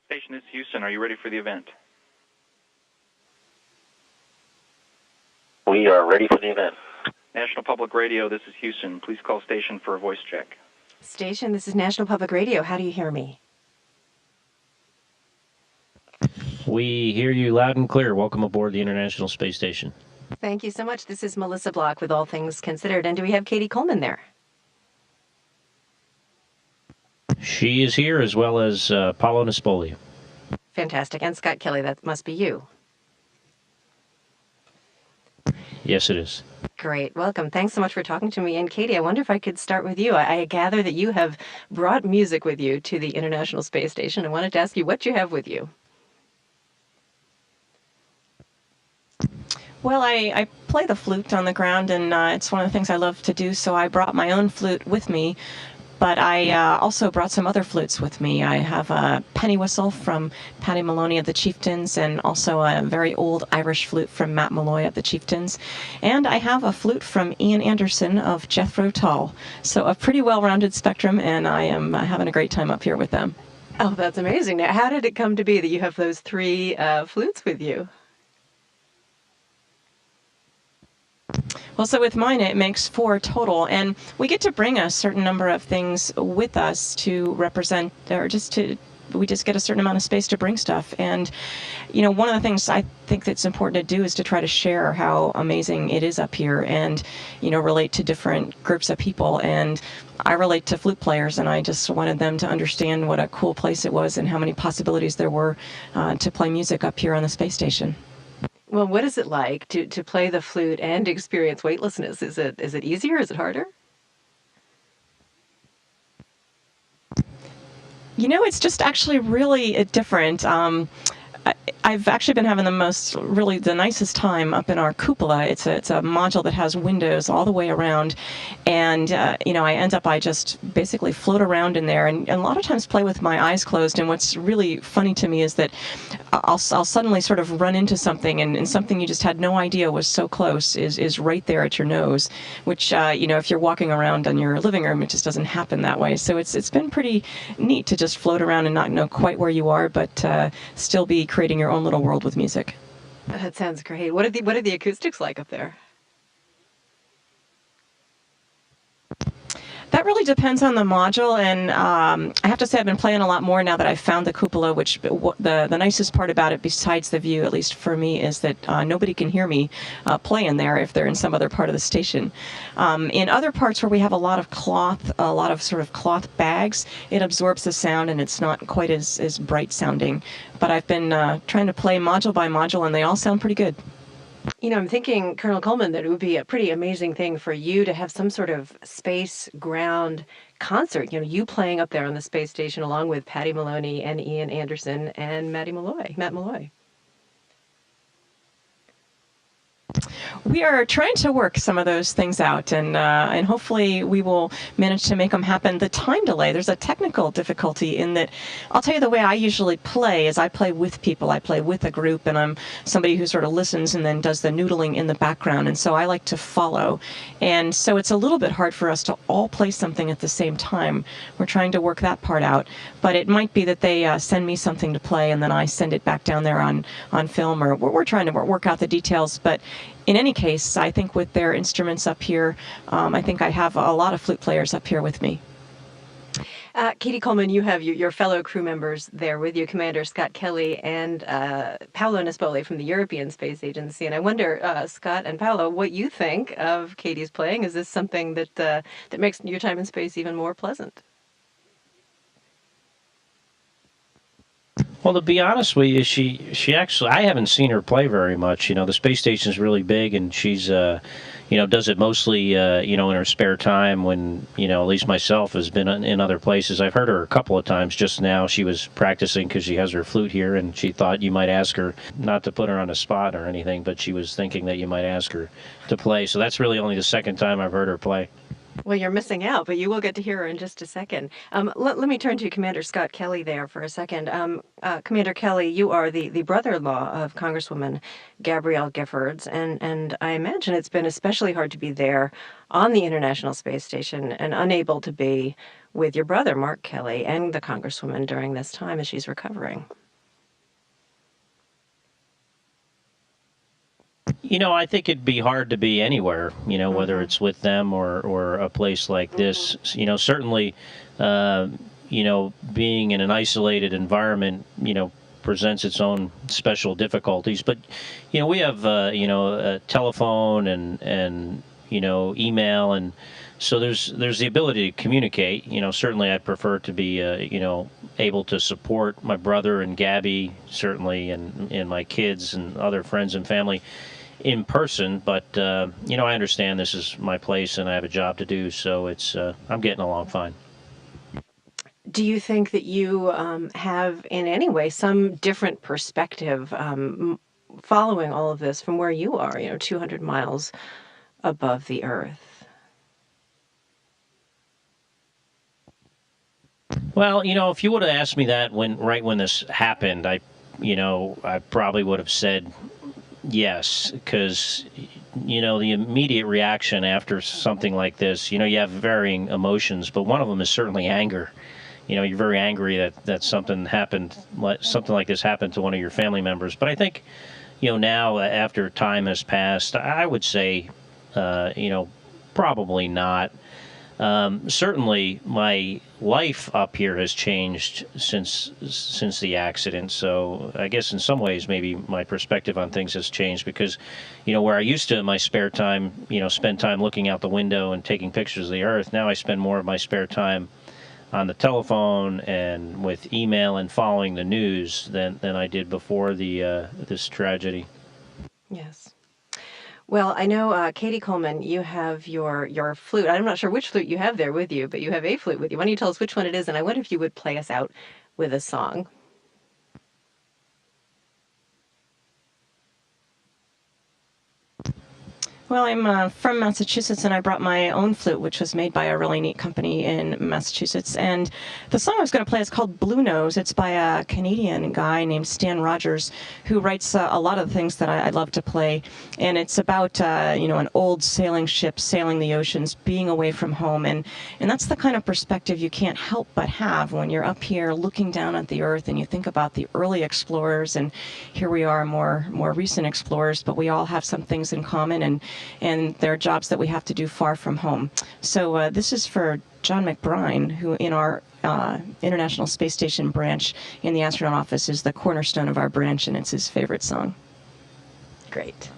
Station, this is Houston. Are you ready for the event? We are ready for the event. National Public Radio, this is Houston. Please call station for a voice check. Station, this is National Public Radio. How do you hear me? We hear you loud and clear. Welcome aboard the International Space Station. Thank you so much. This is Melissa Block with All Things Considered. And do we have Cady Coleman there? She is here, as well as Paolo Nespoli. Fantastic. And Scott Kelly, that must be you. Yes, it is. Great. Welcome. Thanks so much for talking to me. And Cady, I wonder if I could start with you. I gather that you have brought music with you to the International Space Station. I wanted to ask you what you have with you. Well, I play the flute on the ground, and it's one of the things I love to do, so I brought my own flute with me. But I also brought some other flutes with me. I have a penny whistle from Paddy Maloney of the Chieftains, and also a very old Irish flute from Matt Malloy of the Chieftains. And I have a flute from Ian Anderson of Jethro Tull. So a pretty well-rounded spectrum, and I am having a great time up here with them. Oh, that's amazing. Now, how did it come to be that you have those three flutes with you? Well, so with mine, it makes 4 total, and we get to bring a certain number of things with us to represent, or we just get a certain amount of space to bring stuff. And, you know, one of the things I think that's important to do is to try to share how amazing it is up here and, you know, relate to different groups of people. And I relate to flute players, and I just wanted them to understand what a cool place it was and how many possibilities there were to play music up here on the space station. Well, what is it like to play the flute and experience weightlessness? Is it easier? Is it harder? You know, it's just actually really different. I've actually been having the nicest time up in our cupola. It's a module that has windows all the way around, and you know, I just basically float around in there, and a lot of times play with my eyes closed. And what's really funny to me is that I'll suddenly sort of run into something, and something you just had no idea was so close is right there at your nose, which you know, if you're walking around in your living room, it just doesn't happen that way. So it's been pretty neat to just float around and not know quite where you are, but still be creating your own little world with music. That sounds great. What are the acoustics like up there? That really depends on the module, and I have to say I've been playing a lot more now that I've found the cupola, which the nicest part about it, besides the view, at least for me, is that nobody can hear me play in there if they're in some other part of the station. In other parts where we have a lot of sort of cloth bags, it absorbs the sound and it's not quite as bright sounding. But I've been trying to play module by module, and they all sound pretty good. You know, I'm thinking, Colonel Coleman, that it would be a pretty amazing thing for you to have some sort of space ground concert. You know, you playing up there on the space station along with Paddy Maloney and Ian Anderson and Matt Malloy. We are trying to work some of those things out, and hopefully we will manage to make them happen. The time delay, there's a technical difficulty in that. I'll tell you, the way I usually play is I play with people. I play with a group, and I'm somebody who sort of listens and then does the noodling in the background, and so I like to follow. And so it's a little bit hard for us to all play something at the same time. We're trying to work that part out, but it might be that they send me something to play, and then I send it back down there on film, or we're trying to work out the details. But in any case, I think with their instruments up here, I think I have a lot of flute players up here with me. Cady Coleman, you have your fellow crew members there with you, Commander Scott Kelly and Paolo Nespoli from the European Space Agency. And I wonder, Scott and Paolo, what you think of Cady's playing. Is this something that makes your time in space even more pleasant? Well, to be honest with you, she actually, I haven't seen her play very much. You know, the space station is really big, and she's, you know, does it mostly, you know, in her spare time when, you know, at least myself has been in other places. I've heard her a couple of times just now. She was practicing because she has her flute here, and she thought you might ask her, not to put her on the spot or anything, but she was thinking that you might ask her to play. So that's really only the second time I've heard her play. Well, you're missing out, but you will get to hear her in just a second. Let me turn to Commander Scott Kelly there for a second. Commander Kelly, you are the brother-in-law of Congresswoman Gabrielle Giffords, and I imagine it's been especially hard to be there on the International Space Station and unable to be with your brother, Mark Kelly, and the Congresswoman during this time as she's recovering? I think it'd be hard to be anywhere, whether it's with them or a place like this. Certainly, being in an isolated environment, presents its own special difficulties. But, we have, a telephone and email, and so there's the ability to communicate. Certainly I'd prefer to be, able to support my brother and Gabby, certainly, and my kids and other friends and family in person, but I understand this is my place and I have a job to do, so I'm getting along fine. Do you think that you have in any way some different perspective following all of this from where you are, 200 miles above the earth? Well, if you would have asked me that right when this happened, I probably would have said yes, because the immediate reaction after something like this, you have varying emotions, but one of them is certainly anger. You're very angry that something happened, something like this happened to one of your family members. But I think, now after time has passed, I would say, probably not. Certainly, my life up here has changed since the accident. So I guess in some ways, maybe my perspective on things has changed because, where I used to in my spare time, spend time looking out the window and taking pictures of the Earth. Now I spend more of my spare time on the telephone and with email and following the news than I did before this tragedy. Yes. Well, I know, Cady Coleman, you have your flute. I'm not sure which flute you have there with you, but you have a flute with you. Why don't you tell us which one it is? And I wonder if you would play us out with a song. Well, I'm from Massachusetts, and I brought my own flute, which was made by a really neat company in Massachusetts. And the song I was going to play is called Blue Nose. It's by a Canadian guy named Stan Rogers, who writes a lot of the things that I love to play. And it's about, an old sailing ship sailing the oceans, being away from home. And that's the kind of perspective you can't help but have when you're up here looking down at the earth and you think about the early explorers. And here we are, more recent explorers, but we all have some things in common. And there are jobs that we have to do far from home. So this is for John McBride, who in our International Space Station branch in the astronaut office is the cornerstone of our branch, and it's his favorite song. Great.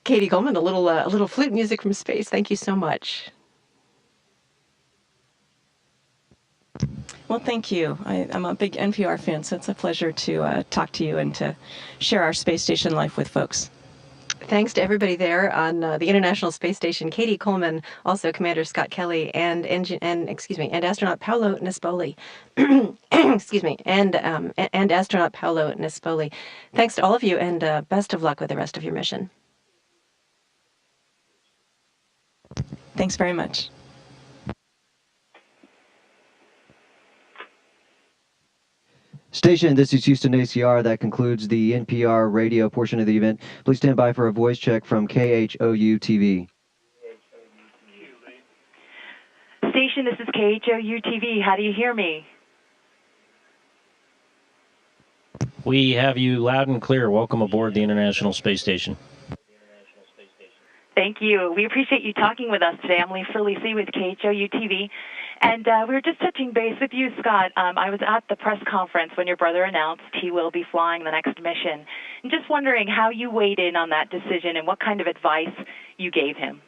Cady Coleman, a little flute music from space. Thank you so much. Well, thank you. I'm a big NPR fan, so it's a pleasure to talk to you and to share our space station life with folks. Thanks to everybody there on the International Space Station. Cady Coleman, also Commander Scott Kelly, and astronaut Paolo Nespoli. excuse me, and astronaut Paolo Nespoli. Thanks to all of you, and best of luck with the rest of your mission. Thanks very much. Station, this is Houston ACR. That concludes the NPR radio portion of the event. Please stand by for a voice check from KHOU-TV. Station, this is KHOU-TV. How do you hear me? We have you loud and clear. Welcome aboard the International Space Station. Thank you. We appreciate you talking with us today. I'm Lisa Lisi with KHOU-TV. And we were just touching base with you, Scott. I was at the press conference when your brother announced he will be flying the next mission. And just wondering how you weighed in on that decision and what kind of advice you gave him.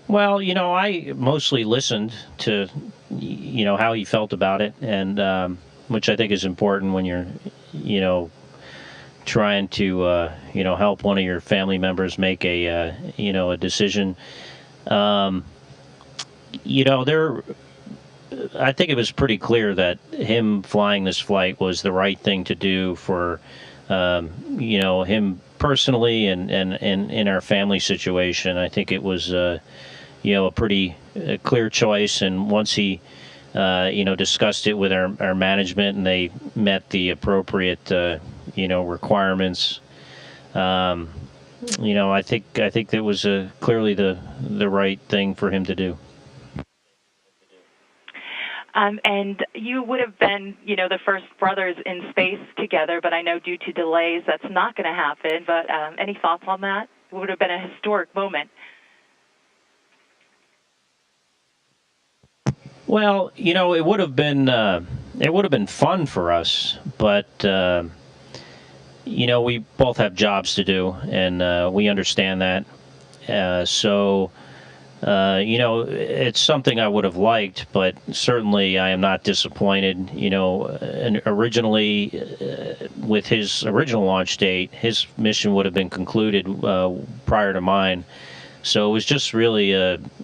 Well, I mostly listened to, how he felt about it, and which I think is important when you're, trying to, help one of your family members make a decision. There I think it was pretty clear that him flying this flight was the right thing to do for, him personally and in our family situation. I think it was, a pretty clear choice. And once he, discussed it with our management and they met the appropriate, requirements. I think that was clearly the right thing for him to do. And you would have been, the first brothers in space together, but I know due to delays that's not going to happen. But any thoughts on that? It would have been a historic moment. Well, it would have been fun for us, but we both have jobs to do, and we understand that. So. It's something I would have liked, but certainly I am not disappointed. And originally, with his original launch date, his mission would have been concluded prior to mine. So it was just really,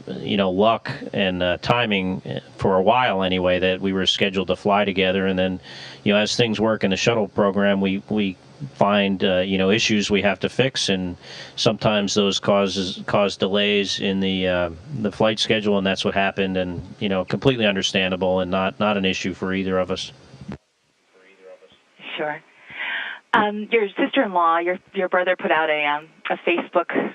luck and timing for a while anyway that we were scheduled to fly together. And then, as things work in the shuttle program, we find issues we have to fix, and sometimes those cause delays in the flight schedule, and that's what happened. And completely understandable and not an issue for either of us. Sure. Your sister-in-law, your brother, put out a Facebook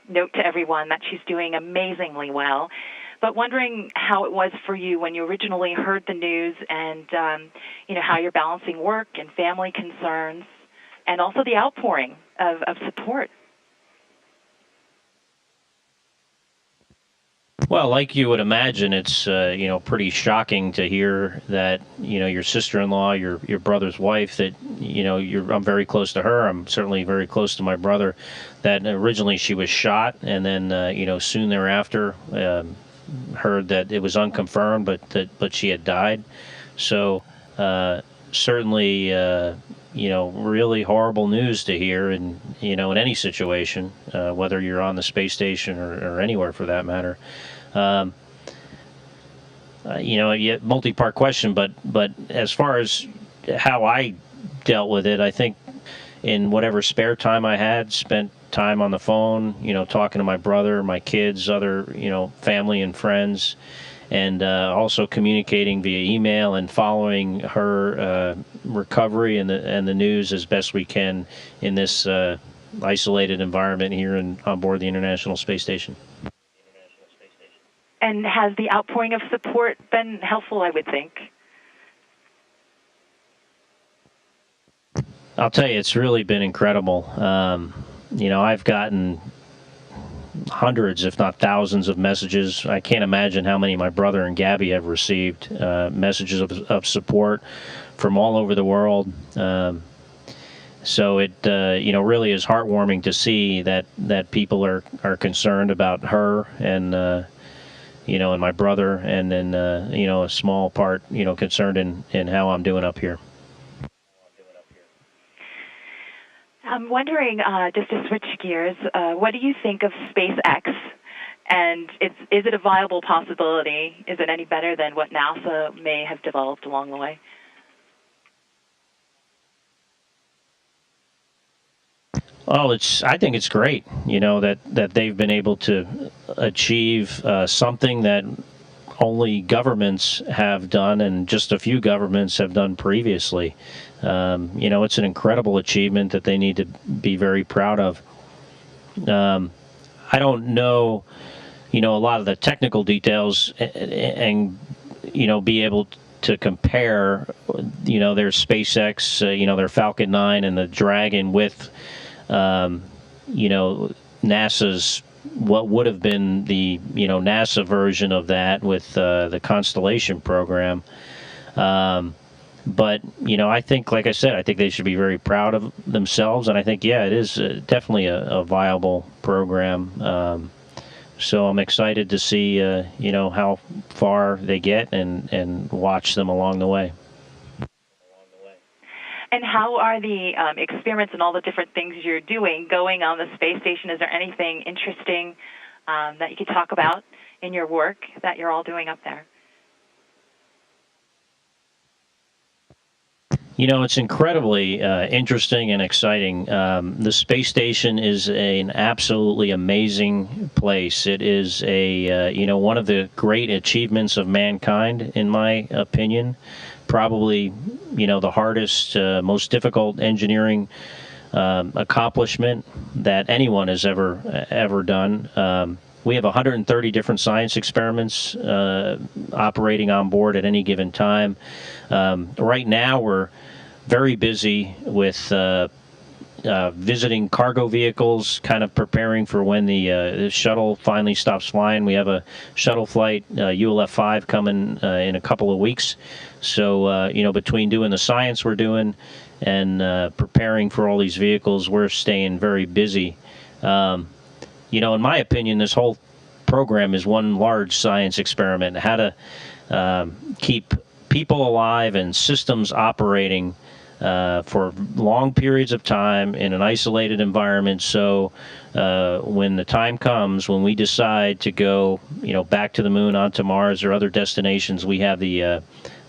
note to everyone that she's doing amazingly well. But wondering how it was for you when you originally heard the news, and how you're balancing work and family concerns, and also the outpouring of support. Well, like you would imagine, it's pretty shocking to hear that your sister-in-law, your brother's wife, that I'm very close to her. I'm certainly very close to my brother. That originally she was shot, and then soon thereafter. Heard that it was unconfirmed, but she had died. So certainly, really horrible news to hear, in in any situation, whether you're on the space station or anywhere for that matter. Yet multi-part question, but as far as how I dealt with it, I think in whatever spare time I had, spent time on the phone, talking to my brother, my kids, other, family and friends, and also communicating via email and following her recovery and the news as best we can in this isolated environment here on board the International Space Station. And has the outpouring of support been helpful, I would think? I'll tell you, it's really been incredible. I've gotten hundreds, if not thousands, of messages. I can't imagine how many my brother and Gabby have received, messages of support from all over the world. So it, really is heartwarming to see that people are concerned about her and, and my brother, and then, a small part, concerned in how I'm doing up here. I'm wondering, just to switch gears, what do you think of SpaceX? And is it a viable possibility? Is it any better than what NASA may have developed along the way? Oh, I think it's great, that they've been able to achieve something that only governments have done, and just a few governments have done previously. It's an incredible achievement that they need to be very proud of. I don't know, a lot of the technical details and be able to compare, their SpaceX, their Falcon 9 and the Dragon with, NASA's, what would have been the, NASA version of that with the Constellation program. But, I think, like I said, I think they should be very proud of themselves. And I think, it is definitely a viable program. So I'm excited to see, how far they get and watch them along the way. And how are the experiments and all the different things you're doing going on the space station? Is there anything interesting that you could talk about in your work that you're all doing up there? You know, it's incredibly interesting and exciting. The space station is an absolutely amazing place. It is one of the great achievements of mankind, in my opinion. Probably, the hardest, most difficult engineering accomplishment that anyone has ever done. We have 130 different science experiments operating on board at any given time. Right now, we're very busy with visiting cargo vehicles, kind of preparing for when the shuttle finally stops flying. We have a shuttle flight, ULF-5, coming in a couple of weeks. So, between doing the science we're doing and preparing for all these vehicles, we're staying very busy. In my opinion, this whole program is one large science experiment. How to keep people alive and systems operating for long periods of time in an isolated environment. So when the time comes, when we decide to go, back to the moon, onto Mars, or other destinations, we have the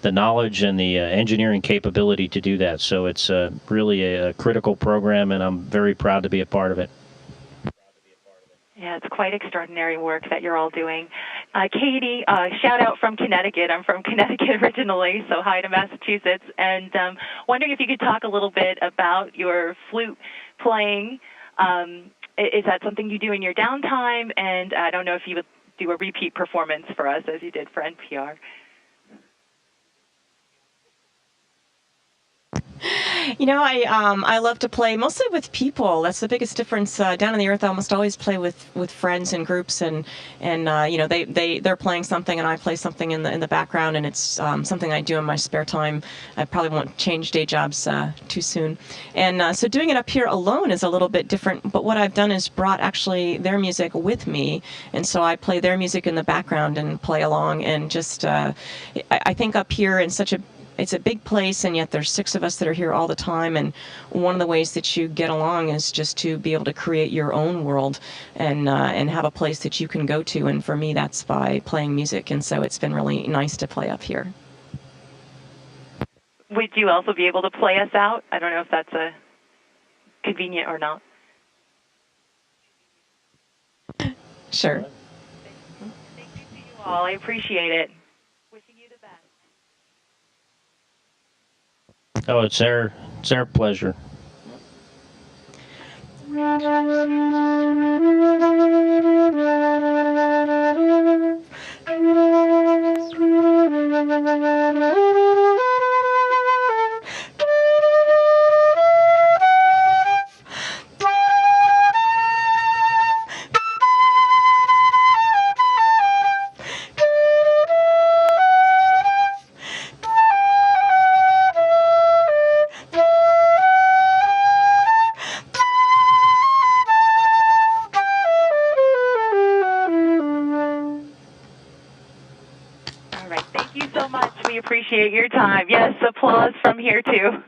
knowledge and the engineering capability to do that. So it's really a critical program, and I'm very proud to be a part of it. Yeah, it's quite extraordinary work that you're all doing. Cady, shout out from Connecticut. I'm from Connecticut originally, so hi to Massachusetts. And wondering if you could talk a little bit about your flute playing. Is that something you do in your downtime? And I don't know if you would do a repeat performance for us as you did for NPR. I love to play mostly with people. That's the biggest difference. Down on the Earth, I almost always play with friends and groups, and they're playing something and I play something in the background, and it's something I do in my spare time. I probably won't change day jobs too soon, and so doing it up here alone is a little bit different. But what I've done is brought actually their music with me, and so I play their music in the background and play along, and just I think up here in it's a big place, and yet there's 6 of us that are here all the time, and one of the ways that you get along is just to be able to create your own world and have a place that you can go to, and for me that's by playing music, and so it's been really nice to play up here. Would you also be able to play us out? I don't know if that's convenient or not. Sure. Thank you to you all. I appreciate it. Wishing you the best. Oh, it's our pleasure. Appreciate your time. Yes, applause from here too.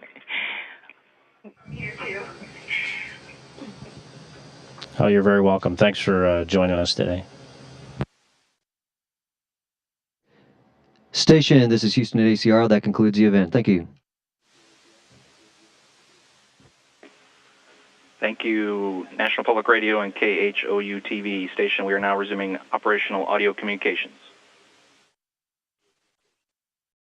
Oh, you're very welcome. Thanks for joining us today. Station, this is Houston at ACR. That concludes the event. Thank you. Thank you, National Public Radio and KHOU TV station. We are now resuming operational audio communications.